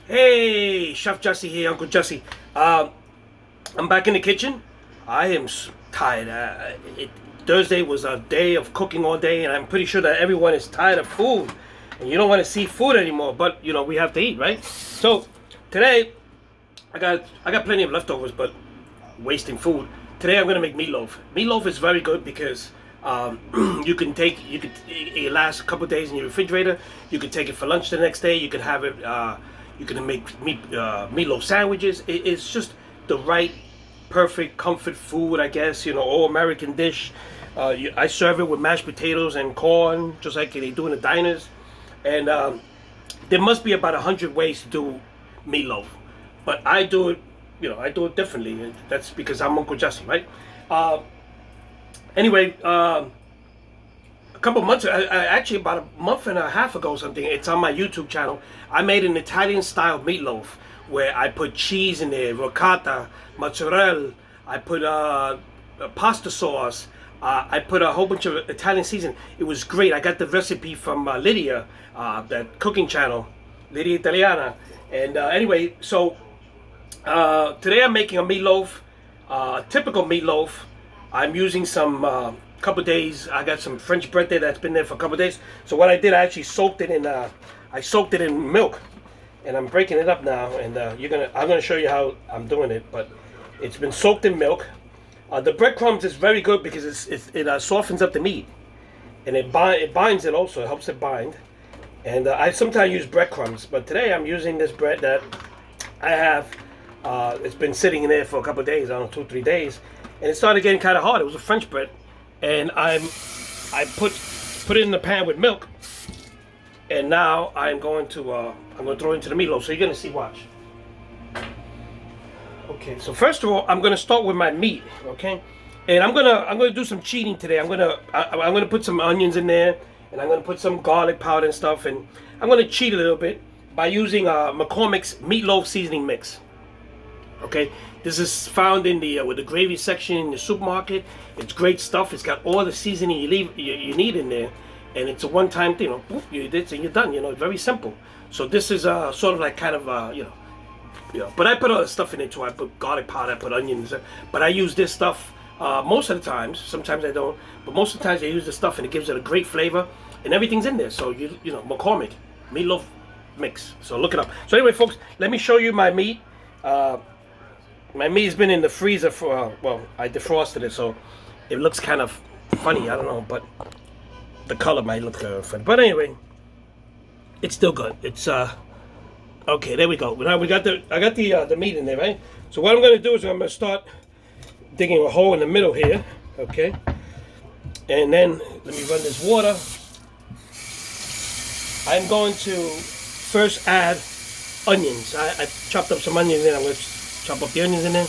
Hey, Chef Jesse here, Uncle Jesse. I'm back in the kitchen. I am tired. Thursday was a day of cooking all day, and I'm pretty sure that everyone is tired of food, and you don't want to see food anymore. But we have to eat, right? So today, I got plenty of leftovers, but wasting food. Today I'm gonna make meatloaf. Meatloaf is very good because it lasts a couple days in your refrigerator. You can take it for lunch the next day. You can have it. You can make meatloaf sandwiches. It's just the right, perfect comfort food, I guess. All American dish. I serve it with mashed potatoes and corn, just like they do in the diners. And there must be about 100 ways to do meatloaf, but I do it. I do it differently. That's because I'm Uncle Jesse, right? Uh, anyway, a couple months, actually about a month and a half ago, or something. It's on my YouTube channel. I made an Italian style meatloaf where I put cheese in there, ricotta, mozzarella. I put pasta sauce. I put a whole bunch of Italian seasoning. It was great. I got the recipe from Lydia, that cooking channel, Lydia Italiana. And anyway, so today I'm making a meatloaf, typical meatloaf. I'm using some couple days. I got some French bread there that's been there for a couple days. So what I did, I actually soaked it in. I soaked it in milk, and I'm breaking it up now. And I'm gonna show you how I'm doing it. But it's been soaked in milk. The breadcrumbs is very good because it softens up the meat, and it binds it also. It helps it bind. And I sometimes use breadcrumbs, but today I'm using this bread that I have. It's been sitting in there for a couple of days, I don't know, 2 3 days, and it started getting kind of hard. It was a French bread, and I put it in the pan with milk, and now I'm going to throw it into the meatloaf. So you're gonna see, watch. Okay, so first of all, I'm gonna start with my meat. Okay, and I'm gonna do some cheating today. I'm gonna put some onions in there, and I'm gonna put some garlic powder and stuff, and I'm gonna cheat a little bit by using McCormick's meatloaf seasoning mix. Okay, this is found in the with the gravy section in the supermarket. It's great stuff. It's got all the seasoning you need in there, and it's a one-time thing. You did, and you're done. It's very simple. So this is sort of like kind of But I put other stuff in it too. I put garlic powder, I put onions, but I use this stuff most of the times. Sometimes I don't, but most of the times I use this stuff, and it gives it a great flavor, and everything's in there. So McCormick meatloaf mix. So look it up. So anyway, folks, let me show you my meat. My meat's been in the freezer for, I defrosted it, so it looks kind of funny. I don't know, but the color might look funny. But anyway, it's still good. It's, okay, there we go. Now I got the meat in there, right? So what I'm going to do is I'm going to start digging a hole in the middle here, okay? And then, let me run this water. I'm going to first add onions. I chopped up some onions in. I'm going to chop up the onions in there.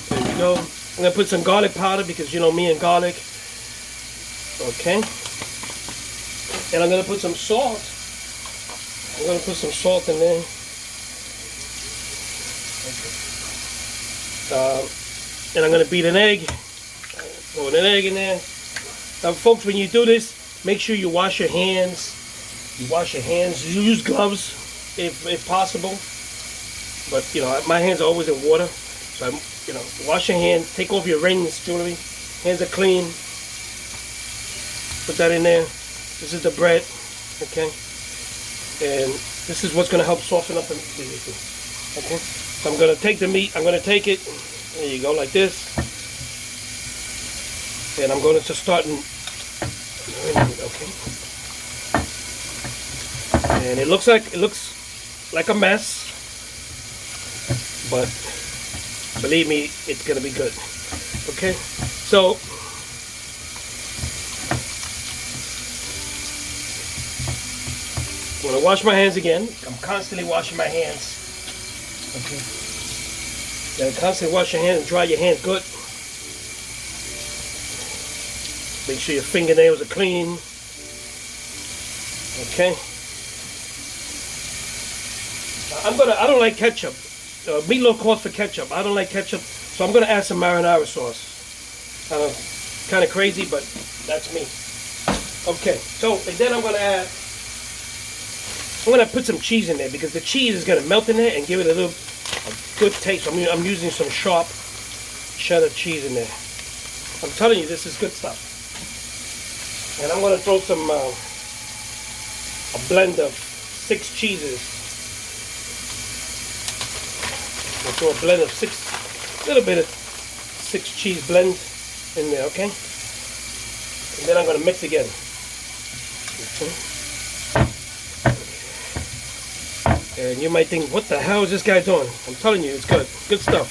There we go. I'm going to put some garlic powder because me and garlic. Okay. And I'm going to put some salt. I'm going to put some salt in there. And I'm going to beat an egg. Throw an egg in there. Now, folks, when you do this, make sure you wash your hands. You use gloves if possible. But my hands are always in water, so wash your hands, take off your rings, jewelry. Hands are clean. Put that in there. This is the bread, okay? And this is what's going to help soften up the meat. Okay? So I'm going to take the meat. I'm going to take it. There you go, like this. And I'm going to start okay. And it looks like a mess. But believe me, it's gonna be good. Okay, so I'm gonna wash my hands again. I'm constantly washing my hands. Okay, gotta constantly wash your hands and dry your hands good. Make sure your fingernails are clean. Okay. I don't like ketchup. Meatloaf calls for ketchup. I don't like ketchup, so I'm going to add some marinara sauce. Kind of crazy, but that's me. Okay, so and then I'm going to add I'm gonna put some cheese in there because the cheese is gonna melt in there and give it a good taste. I'm using some sharp cheddar cheese in there. I'm telling you, this is good stuff. And I'm gonna throw some a blend of 6 cheeses. I'll throw a blend of 6, a little bit of 6 cheese blend in there, okay? And then I'm gonna mix again. Okay. And you might think, what the hell is this guy doing? I'm telling you, it's good. Good stuff.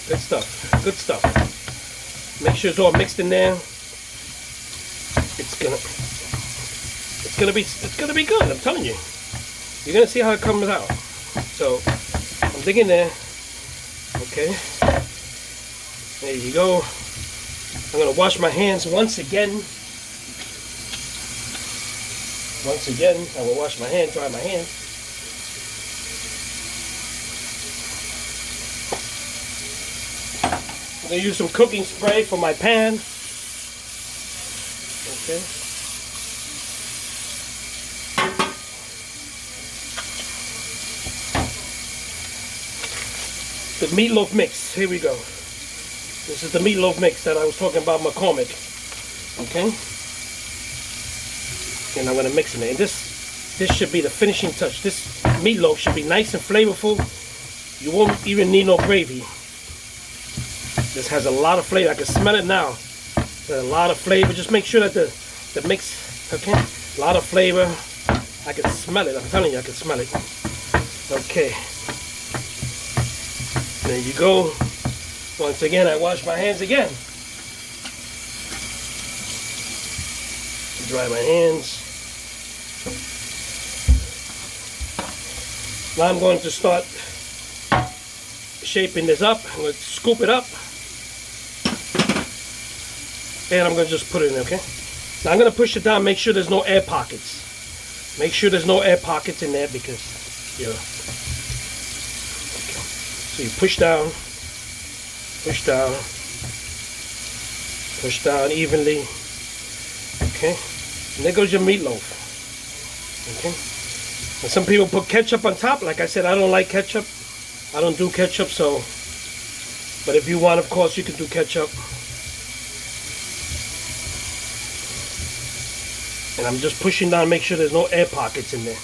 Good stuff. Good stuff. Make sure it's all mixed in there. It's gonna be good. I'm telling you. You're gonna see how it comes out. So I'm digging there. Okay. There you go. I'm gonna wash my hands once again. Once again, I will wash my hands, dry my hands. I'm going to use some cooking spray for my pan. Okay. The meatloaf mix. Here we go. This is the meatloaf mix that I was talking about, McCormick. Okay. And I'm going to mix it in. And this should be the finishing touch. This meatloaf should be nice and flavorful. You won't even need no gravy. This has a lot of flavor. I can smell it now. There's a lot of flavor. Just make sure that the mix, okay? A lot of flavor. I can smell it. I'm telling you, I can smell it. Okay. There you go. Once again, I wash my hands again. Dry my hands. Now I'm going to start shaping this up. I'm going to scoop it up. And I'm going to just put it in, okay? Now I'm going to push it down, make sure there's no air pockets. Make sure there's no air pockets in there because, you know. Okay. So you push down evenly. Okay? And there goes your meatloaf. Okay? And some people put ketchup on top. Like I said, I don't like ketchup. I don't do ketchup, so. But if you want, of course, you can do ketchup. And I'm just pushing down, make sure there's no air pockets in there.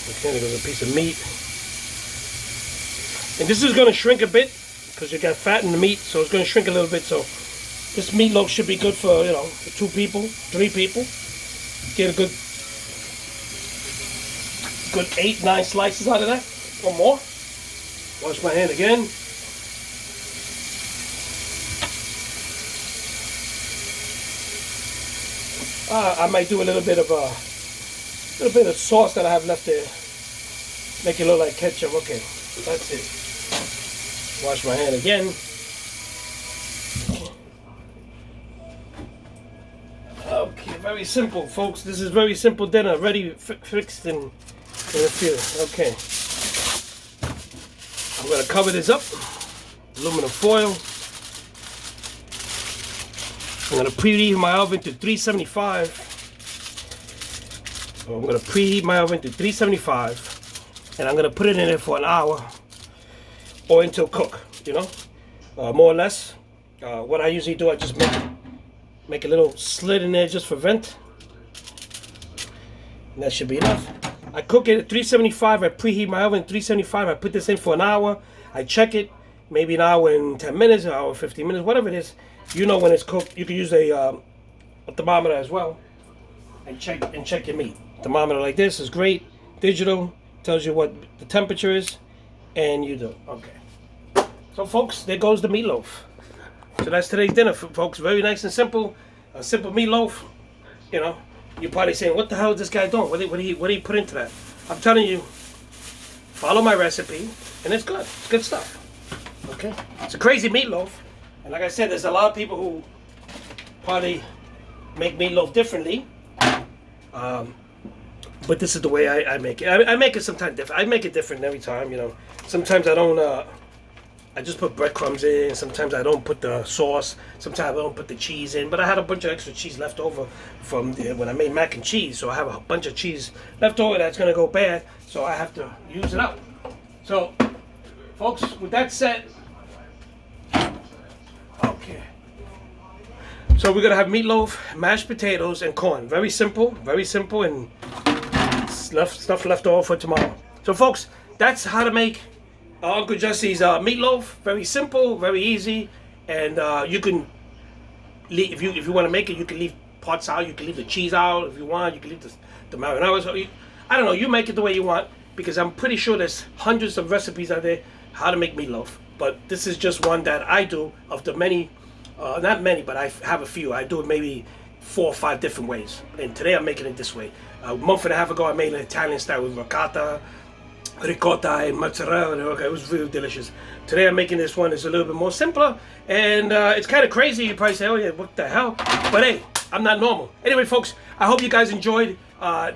Okay, there goes a piece of meat. And this is going to shrink a bit because you got fat in the meat, so it's going to shrink a little bit. So this meatloaf should be good for, you know, for 2 people, 3 people. Get a good 8, 9 slices out of that or more. Wash my hand again. I might do a little bit of sauce that I have left there. Make it look like ketchup. Okay, that's it. Wash my hand again. Okay, very simple, folks. This is very simple dinner, ready, fixed in a few. Okay. I'm gonna cover this up. Aluminum foil. I'm going to preheat my oven to 375. So I'm going to preheat my oven to 375. And I'm going to put it in there for an hour. Or until cook, you know. More or less. What I usually do, I just make a little slit in there just for vent. And that should be enough. I cook it at 375. I preheat my oven at 375. I put this in for an hour. I check it. Maybe an hour and 10 minutes, an hour and 15 minutes, whatever it is. You know when it's cooked. You can use a thermometer as well, and check your meat. Thermometer like this is great. Digital, tells you what the temperature is, and you do. Okay. So folks, there goes the meatloaf. So that's today's dinner, folks. Very nice and simple. A simple meatloaf. You know, you're probably saying, what the hell is this guy doing? What do you put into that? I'm telling you, follow my recipe, and it's good. It's good stuff. Okay. It's a crazy meatloaf. And like I said, there's a lot of people who probably make meatloaf differently. But this is the way I make it. I make it sometimes different. I make it different every time, you know. Sometimes I I just put breadcrumbs in. Sometimes I don't put the sauce. Sometimes I don't put the cheese in. But I had a bunch of extra cheese left over from when I made mac and cheese. So I have a bunch of cheese left over that's going to go bad. So I have to use it up. So, folks, with that said, okay. So we're going to have meatloaf, mashed potatoes, and corn. Very simple, and stuff left over for tomorrow. So, folks, that's how to make Uncle Jesse's meatloaf. Very simple, very easy, and you can leave if you want to make it. You can leave parts out. You can leave the cheese out if you want. You can leave the marinara. So I don't know. You make it the way you want, because I'm pretty sure there's hundreds of recipes out there how to make meatloaf. But this is just one that I do of the many, not many, but I have a few. I do it maybe 4 or 5 different ways, and today I'm making it this way. A month and a half ago, I made an Italian style with ricotta and mozzarella. Okay, it was really delicious. Today I'm making this one. It's a little bit more simpler, and it's kind of crazy. You probably say, oh yeah, what the hell? But hey, I'm not normal. Anyway, folks, I hope you guys enjoyed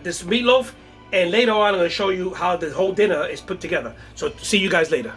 this meatloaf, and later on I'm going to show you how the whole dinner is put together. So see you guys later.